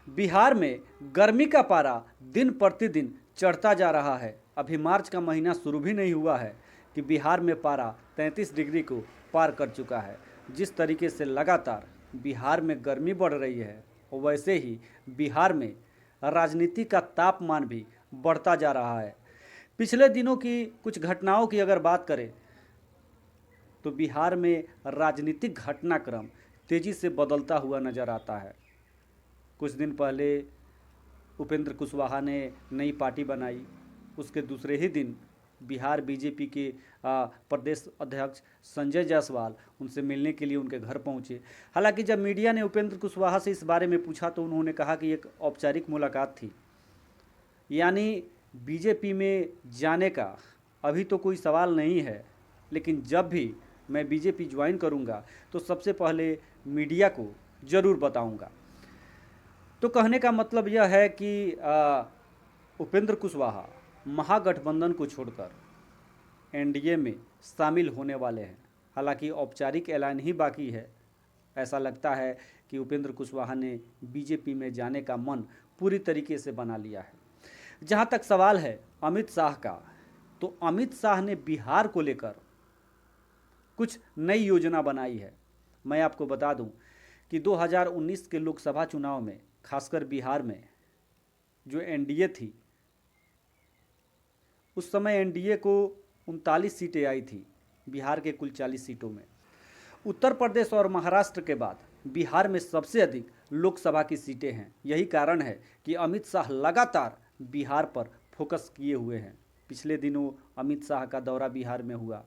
बिहार में गर्मी का पारा दिन प्रतिदिन चढ़ता जा रहा है। अभी मार्च का महीना शुरू भी नहीं हुआ है कि बिहार में पारा 33 डिग्री को पार कर चुका है। जिस तरीके से लगातार बिहार में गर्मी बढ़ रही है, वैसे ही बिहार में राजनीति का तापमान भी बढ़ता जा रहा है। पिछले दिनों की कुछ घटनाओं की अगर बात करें तो बिहार में राजनीतिक घटनाक्रम तेज़ी से बदलता हुआ नज़र आता है। कुछ दिन पहले उपेंद्र कुशवाहा ने नई पार्टी बनाई, उसके दूसरे ही दिन बिहार बीजेपी के प्रदेश अध्यक्ष संजय जायसवाल उनसे मिलने के लिए उनके घर पहुंचे। हालांकि जब मीडिया ने उपेंद्र कुशवाहा से इस बारे में पूछा तो उन्होंने कहा कि एक औपचारिक मुलाकात थी, यानी बीजेपी में जाने का अभी तो कोई सवाल नहीं है, लेकिन जब भी मैं बीजेपी ज्वाइन करूंगा तो सबसे पहले मीडिया को ज़रूर बताऊंगा। तो कहने का मतलब यह है कि उपेंद्र कुशवाहा महागठबंधन को छोड़कर एनडीए में शामिल होने वाले हैं। हालांकि औपचारिक ऐलान ही बाकी है। ऐसा लगता है कि उपेंद्र कुशवाहा ने बीजेपी में जाने का मन पूरी तरीके से बना लिया है। जहां तक सवाल है अमित शाह का, तो अमित शाह ने बिहार को लेकर कुछ नई योजना बनाई है। मैं आपको बता दूं कि 2019 के लोकसभा चुनाव में खासकर बिहार में जो एनडीए थी, उस समय एनडीए को 39 सीटें आई थी बिहार के कुल 40 सीटों में। उत्तर प्रदेश और महाराष्ट्र के बाद बिहार में सबसे अधिक लोकसभा की सीटें हैं। यही कारण है कि अमित शाह लगातार बिहार पर फोकस किए हुए हैं। पिछले दिनों अमित शाह का दौरा बिहार में हुआ।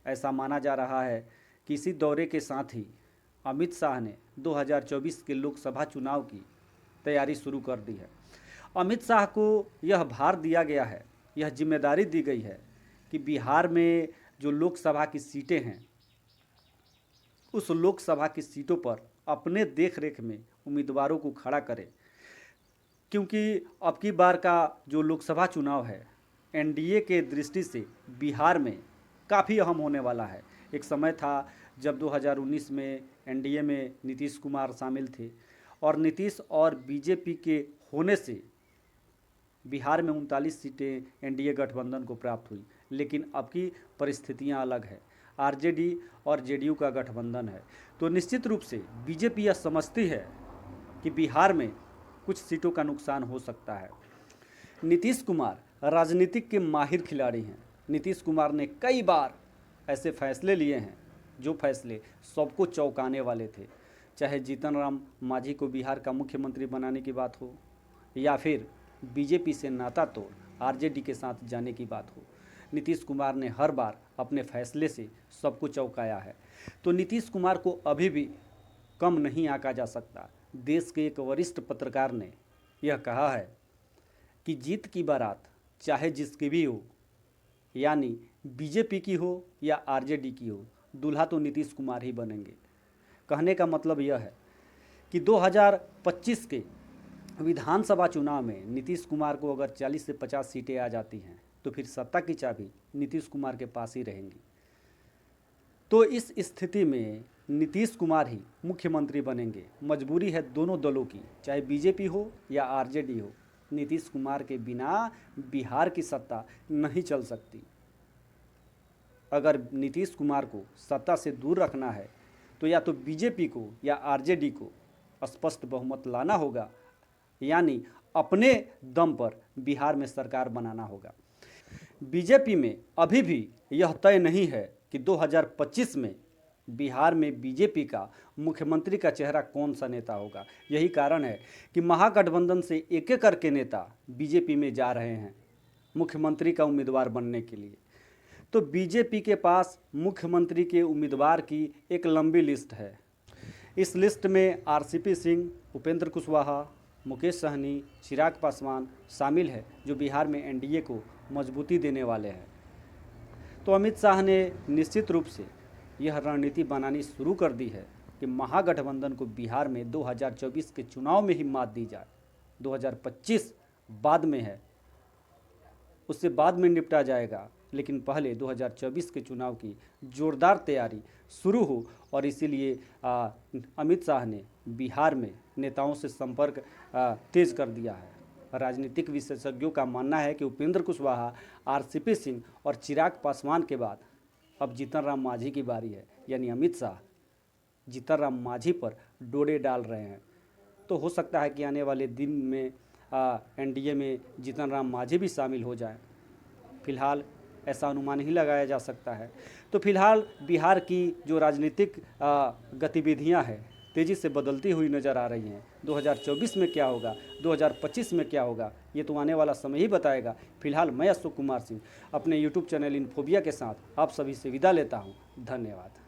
ऐसा माना जा रहा है कि इसी दौरे के साथ ही अमित शाह ने 2024 के लोकसभा चुनाव की तैयारी शुरू कर दी है। अमित शाह को यह भार दिया गया है, यह जिम्मेदारी दी गई है कि बिहार में जो लोकसभा की सीटें हैं, उस लोकसभा की सीटों पर अपने देख रेख में उम्मीदवारों को खड़ा करें, क्योंकि अब की बार का जो लोकसभा चुनाव है एनडीए के दृष्टि से बिहार में काफ़ी अहम होने वाला है। एक समय था जब 2019 में एनडीए में नीतीश कुमार शामिल थे और नीतीश और बीजेपी के होने से बिहार में 39 सीटें एनडीए गठबंधन को प्राप्त हुई। लेकिन अब की परिस्थितियां अलग है। आरजेडी और जेडीयू का गठबंधन है, तो निश्चित रूप से बीजेपी यह समझती है कि बिहार में कुछ सीटों का नुकसान हो सकता है। नीतीश कुमार राजनीतिक के माहिर खिलाड़ी हैं। नीतीश कुमार ने कई बार ऐसे फैसले लिए हैं जो फैसले सबको चौंकाने वाले थे, चाहे जीतन राम मांझी को बिहार का मुख्यमंत्री बनाने की बात हो या फिर बीजेपी से नाता तोड़ आरजेडी के साथ जाने की बात हो। नीतीश कुमार ने हर बार अपने फैसले से सबको चौंकाया है। तो नीतीश कुमार को अभी भी कम नहीं आंका जा सकता। देश के एक वरिष्ठ पत्रकार ने यह कहा है कि जीत की बारात चाहे जिसकी भी हो, यानी बीजेपी की हो या आरजेडी की हो, दूल्हा तो नीतीश कुमार ही बनेंगे। कहने का मतलब यह है कि 2025 के विधानसभा चुनाव में नीतीश कुमार को अगर 40 से 50 सीटें आ जाती हैं तो फिर सत्ता की चाबी नीतीश कुमार के पास ही रहेंगी। तो इस स्थिति में नीतीश कुमार ही मुख्यमंत्री बनेंगे। मजबूरी है दोनों दलों की, चाहे बीजेपी हो या आरजेडी हो। नीतीश कुमार के बिना बिहार की सत्ता नहीं चल सकती। अगर नीतीश कुमार को सत्ता से दूर रखना है तो या तो बीजेपी को या आरजेडी को स्पष्ट बहुमत लाना होगा, यानी अपने दम पर बिहार में सरकार बनाना होगा। बीजेपी में अभी भी यह तय नहीं है कि 2025 में बिहार में बीजेपी का मुख्यमंत्री का चेहरा कौन सा नेता होगा। यही कारण है कि महागठबंधन से एक एक करके नेता बीजेपी में जा रहे हैं मुख्यमंत्री का उम्मीदवार बनने के लिए। तो बीजेपी के पास मुख्यमंत्री के उम्मीदवार की एक लंबी लिस्ट है। इस लिस्ट में आरसीपी सिंह, उपेंद्र कुशवाहा, मुकेश सहनी, चिराग पासवान शामिल है, जो बिहार में एनडीए को मजबूती देने वाले हैं। तो अमित शाह ने निश्चित रूप से यह रणनीति बनानी शुरू कर दी है कि महागठबंधन को बिहार में 2024 के चुनाव में ही मात दी जाए। 2025 बाद में है, उससे बाद में निपटा जाएगा, लेकिन पहले 2024 के चुनाव की जोरदार तैयारी शुरू हो। और इसीलिए अमित शाह ने बिहार में नेताओं से संपर्क तेज कर दिया है। राजनीतिक विशेषज्ञों का मानना है कि उपेंद्र कुशवाहा, आरसीपी सिंह और चिराग पासवान के बाद अब जीतन राम मांझी की बारी है, यानी अमित शाह जीतन राम मांझी पर डोरे डाल रहे हैं। तो हो सकता है कि आने वाले दिन में एनडीए में जीतन राम मांझी भी शामिल हो जाएं। फिलहाल ऐसा अनुमान ही लगाया जा सकता है। तो फिलहाल बिहार की जो राजनीतिक गतिविधियां हैं तेज़ी से बदलती हुई नज़र आ रही हैं। 2024 में क्या होगा, 2025 में क्या होगा, ये तो आने वाला समय ही बताएगा। फिलहाल मैं अशोक कुमार सिंह अपने यूट्यूब चैनल इन्फोबिया के साथ आप सभी से विदा लेता हूँ। धन्यवाद।